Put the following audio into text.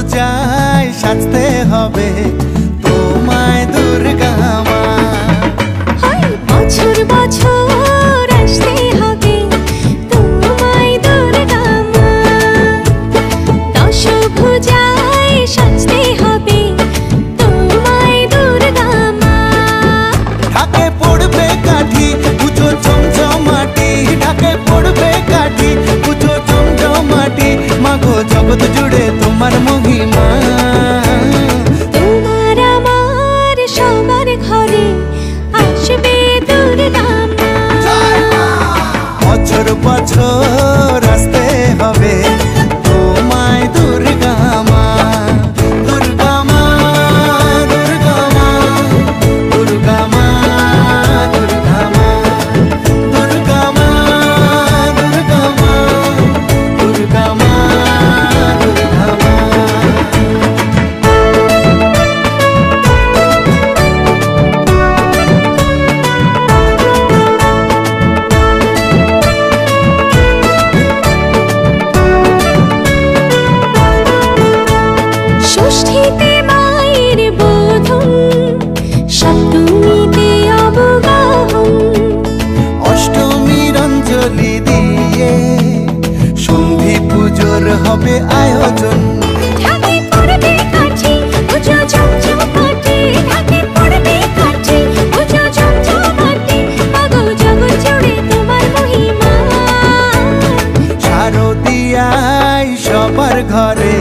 পূজায় সাজতে হবে তোমায় দুর্গা মা। বছর বছর আসতে হবে তোমায় দুর্গা মা। দশভুজায় সাজতে হবে তোমায় দুর্গা মা। ঢাকে পড়বে কাঠি পুজো চমচমাটি, ঢাকে পড়বে কাঠি পুজো চমচমাটি। মাগো জগৎ জুড়ে তোমার মহিমা। তোমার আমার সবার ঘরে আসবে দুর্গা মা। বছর বছর আসতে হবে তোমায় দুর্গা মা। দুর্গা মা দুর্গা মা দুর্গা মা দুর্গা মা দুর্গা মা দুর্গা মা দুর্গা মা দুর্গা মা। ষষ্ঠীতে মায়ের বোধন, সপ্তমীতে অবগাহন, অষ্টমীর অঞ্জলি দিয়ে সন্ধি পুজোর হবে আয়োজন। ঢাকে পড়বে কাঠি পুজো চমচমাটি, ঢাকে পড়বে কাঠি পুজো চমচমাটি। মাগো জগৎ জুড়ে তোমার মহিমা। শারদিয়ায় সবার ঘরে